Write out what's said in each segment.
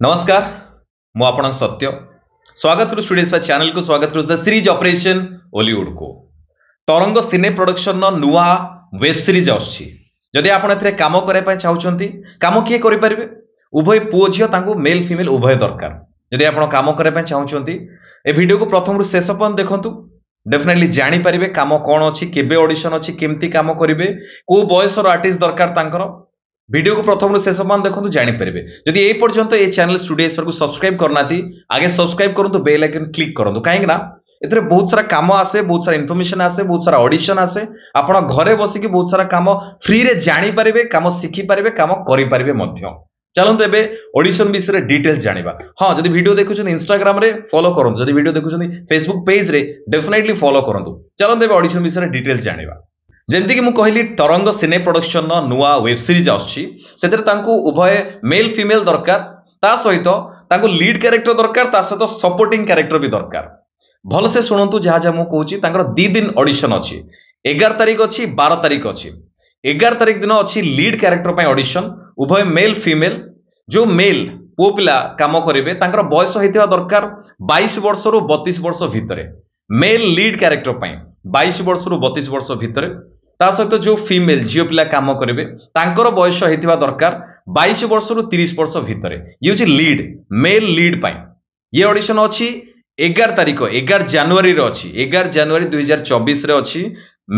नमस्कार मु आपन सत्य स्वागत करू स्टूडियोस चैनल को स्वागत करू द सीरीज ऑपरेशन हॉलीवुड को तरंग सिने प्रोडक्शन नो नुआ वेब सीरीज आछि जदि आपण एथरे काम करे पय चाहउछंती काम किए करि परिबे उभय पुओ झियो तांको मेल फीमेल उभय दरकार जदि आपण काम करे पय चाहउछंती ए वीडियो को प्रथम रु शेष पर्यंत देखंतु डेफिनेटली जानि परिबे काम कोन अछि केबे ऑडिशन अछि केमती काम करिवे को बॉयस और आर्टिस्ट दरकार तांकर वीडियो को प्रथम शेष पर्यंत देखो जापर जदि ए पर्यंत ये चैनल स्टूडियो को सब्सक्राइब करना आगे सब्सक्राइब करूँ बेल आइकन क्लिक करूँ कहीं ए बहुत सारा काम आसे बहुत सारा इनफॉरमेशन आसे बहुत सारा ऑडिशन आसे आपण घरे बसिक बहुत सारा काम फ्री रे जानी पारे काम शिखी पारे काम करें चलते एबे ऑडिशन विषय डिटेल्स जानिबा हाँ जदि वीडियो देखुछन इंस्टाग्राम रे फॉलो करन जदि वीडियो देखुछन फेसबुक पेज रे डेफिनेटली फॉलो करंतु चलते एबे ऑडिशन विषय डिटेल्स जानिबा जेमती कि मु कहली तरंग सिने प्रोडक्शन नो नुआ वेब सीरीज आछि सेतिर तांको उभय मेल फीमेल दरकार ता सहित तांको लीड कैरेक्टर दरकार ता सहित सपोर्टिंग कैरेक्टर भी दरकार भल से सुनंतु जहा जहा मु कहूची तांकर 2 दिन ऑडिशन अछि 11 तारिख अछि 12 तारिख अछि 11 तारिख दिन अछि लीड कैरेक्टर पय ऑडिशन उभय मेल फीमेल जो मेल पो पिला काम करिवे तांकर बयस हेतिवा दरकार 22 वर्ष रु 32 वर्ष भितरे मेल लीड कैरेक्टर पय 22 वर्ष रु 32 वर्ष भितरे ता सहित जो फीमेल झियो पिला काम करिवे तांकर बयस हेतिवा दरकार 22 वर्ष रु 30 वर्ष भितरे ये होची लीड मेल लीड पय ये ऑडिशन अछि 11 तारिख 11 जनवरी रे अछि 11 जनवरी 2024 रे अछि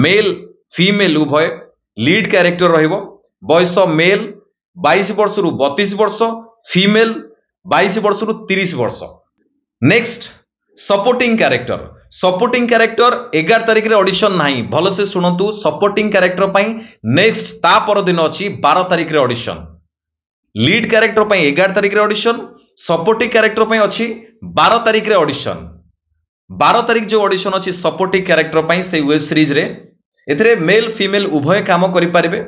मेल फीमेल उभय लीड कैरेक्टर रहिबो बयस मेल 22 वर्ष रु 32 वर्ष फीमेल 22 वर्ष रु 30 वर्ष नेक्स्ट सपोर्टिंग कैरेक्टर 11 तारिख रे ऑडिशन नाही भलो से सुनंतु सपोर्टिंग कैरेक्टर पई नेक्स्ट ता पर दिन अछि 12 तारिख रे ऑडिशन लीड कैरेक्टर पई 11 तारिख रे ऑडिशन सपोर्टिंग कैरेक्टर पई अछि 12 तारिख रे ऑडिशन 12 तारिख जो ऑडिशन अछि सपोर्टिंग कैरेक्टर पई से वेब सीरीज रे एथरे मेल फीमेल उभय काम करि पारिबे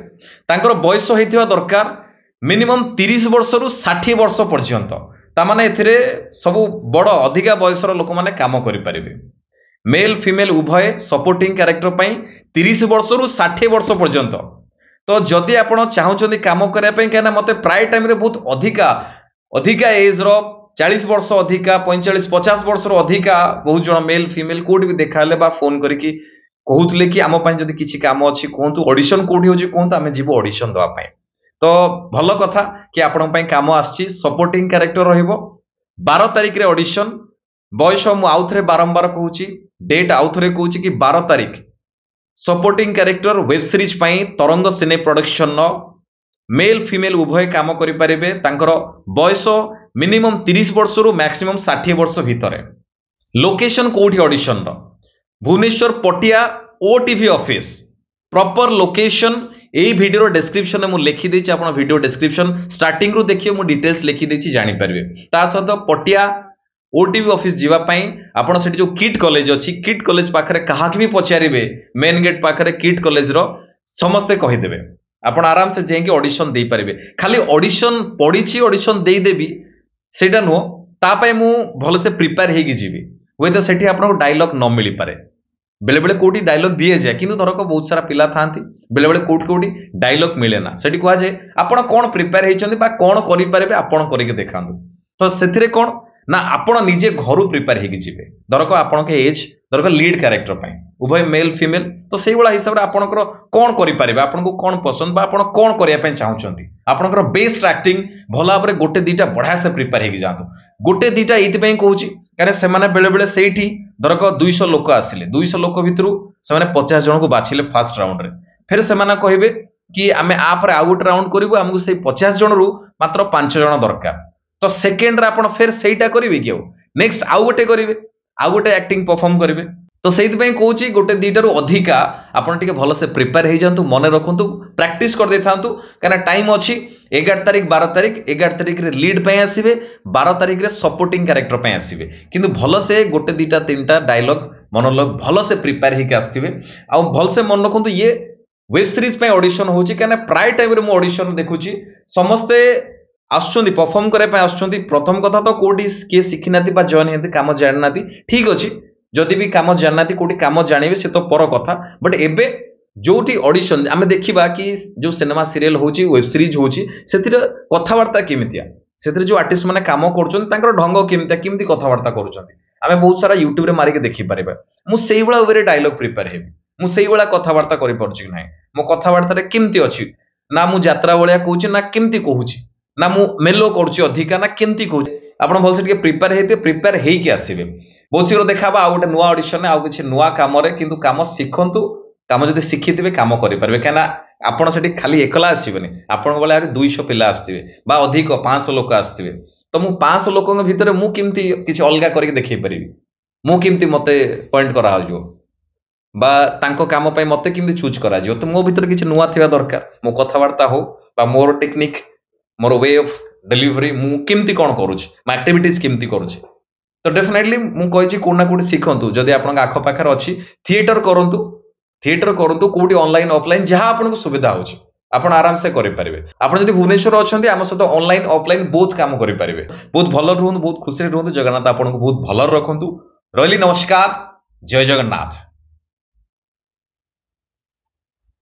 तांकर बयस हेतिवा दरकार मिनिमम 30 वर्ष रु 60 वर्ष पर्यंत तामाने एथिरे सबु बड़ अधिका बयसर लोक माने काम करि पारिबे मेल फीमेल उभय सपोर्टिंग कैरेक्टर पई 30 वर्ष रु 60 वर्ष पर्यंत तो जदि आपण चाहुचंदी काम करिया पई केना मते प्राय टाइम रे बहुत अधिका एज रो 40 वर्ष अधिका 45 50 वर्ष रो अधिका बहुत जण मेल फीमेल कोड भी देखाले बा फोन करिकी कहउतले कि आम पई जदि किछि काम अछि कोहंतु ऑडिशन कोडी होजी कोहंतु आमे जीवो ऑडिशन दवा पई तो भलो कथा कि आपण पई काम आछि सपोर्टिंग कैरेक्टर रहिबो 12 तारिख रे ऑडिशन बयस मु आउथरे बारंबार कहूची डेट आउथरे कहूची कि 12 तारिख सपोर्टिंग कैरेक्टर वेब सीरीज पई तरंग सिने प्रोडक्शन नो मेल फीमेल उभय काम करि पारिबे तांकर बयस मिनिमम 30 वर्ष रु मैक्सिमम 60 वर्ष भितरे लोकेशन कोठी ऑडिशन रो भुवनेश्वर पटिया ओटीवी ऑफिस प्रॉपर लोकेशन एई वीडियो डिस्क्रिप्शन में मु लिखि देछि आपण वीडियो डिस्क्रिप्शन स्टार्टिंग रु देखियो मु डिटेल्स लिखि देछि जानि पारिबे ता सहित पटिया ओटीवी ऑफिस जीवा पई आपण सेठी जो किट कॉलेज अछि किट कॉलेज पाखरे कहा कि भी पचारिबे मेन गेट पाखरे किट कॉलेज रो समस्त कहि देबे आपण आराम से जेंकी ऑडिशन देई पारिबे खाली ऑडिशन पडिछि ऑडिशन देई देबी सेटा नो ता पई मु भलो से प्रिपेयर हेगी जीवी होय तो सेठी आपन डायलॉग न मिली पारे बेले बेले कोटी डायलॉग दिए जाए किंतु धरक बहुत सारा पिला थांती बेले बेले कोटी डायलॉग मिले ना सेठी कहा जाए आपण कोन प्रिपेयर हेचंदी बा कोन करि पारेबे आपण करिके देखांतु तो सेथिरे कोन ना आपण निजे घरु प्रिपेयर हेगी जिवे धरक आपण के एज धरक लीड कैरेक्टर पई उभय मेल फीमेल तो सेही वाला हिसाब रे आपणकर कोन करि पारेबे आपण को कोन पसंद बा आपण कोन करिया पई चाहउचंती आपणकर बेस्ट एक्टिंग भला परे गोटे दीटा बढ़िया से प्रिपेयर हेगी जांतु गोटे दीटा एति पई कहूची कारण से माने बेले बेले सेठी धरक 200 लोक आसिले 200 लोक भितरु से माने 50 जन को बाछिले फर्स्ट राउंड रे फिर से माने कहिबे कि आमे आ पर आउट राउंड करिवो हमकु से 50 जन रु मात्र 5 जन दरकार तो सेकेंड रे आपण फिर सेटा करिवे कि नेक्स्ट आउ गोटे करिवे आउ गोटे एक्टिंग परफॉर्म करिवे तो सेति पई कहूची गोटे दीटा रु अधिका आपण टिके भलो से प्रिपेयर हे जानतु मने रखंतु प्रैक्टिस कर देथांतु कारण टाइम अछि 11 तारिख 12 तारिख 11 तारिख रे लीड पई आसीबे 12 तारिख रे सपोर्टिंग कैरेक्टर पई आसीबे किंतु भलो से गोटे दीटा तीनटा डायलॉग मोनोलॉग भलो से प्रिपेयर हे के आस्थिबे आ भलो से मन रखंतु ये वेब सीरीज पई ऑडिशन होची कारण प्राय टाइम रे मो ऑडिशन देखुची समस्ते आछुंदी परफॉर्म करे पई आछुंदी प्रथम कथा तो कोडी के सिखिनाती बा जॉइन हेते काम जाननाती ठीक अछि जदि भी काम जाननाती कोडी काम जानिबे से तो पर कथा बट एबे जोटी ऑडिशन आमे देखिबा कि जो सिनेमा सीरियल होची वेब सीरीज होची सेतिर कथावार्ता केमितिया से जो आर्टिस्ट मैंने कम कर ढंग केमती कथबार्ता करें बहुत सारा यूट्यूब रे मारिक देखिपर मुझे वे डायलॉग प्रिपेयर हेबी मुझे कथबार्ता कर मो कथबार्ता केमती अच्छी ना मु यात्रा भाया कहूँ ना केमती कहूँ ना मु मेलो करुच्ची अधिका ना केमती कहूँ आप भलसे प्रिपेयर होते प्रिपेयर होके आसवे बहुत शीघ्र देखा आ गोटे नुआ ऑडिशन आउ किसी नुआ कम किंतु काम शिखु काम जब शिखिथे काम करेंगे कहीं आपड़ से खाली एकला आसबेनि आपण बेले 200 पिला आसवे अधिक 500 लोक आसवे तो मु 500 लोक भितर मुझे किसी अलग करके देखी पारि मुझे मत पॉइंट करा काम मत केमती चूज करा तो मो भीतर किसी नुआ थिबा दरकार मो कथबार्ता हो मोर technique more way of delivery मुझे कौन करुच्ची मो एक्टिविटीज केमती करुच्ची तो डेफिनेटली मुझे कोना कोटी शिखु जदि आप आखपाखे अच्छी थिएटर करूँ थिएटर करूँ कोटी ऑनलाइन ऑफलाइन जहाँ आपको सुविधा हो आपण आराम से करेंगे आप जब भुवनेश्वर अच्छा आम सहित ऑनलाइन ऑफलाइन बहुत काम करेंगे बहुत भल रुहतु बहुत खुशी रुहतु जगन्नाथ आपको बहुत भल रखु रही नमस्कार जय जगन्नाथ।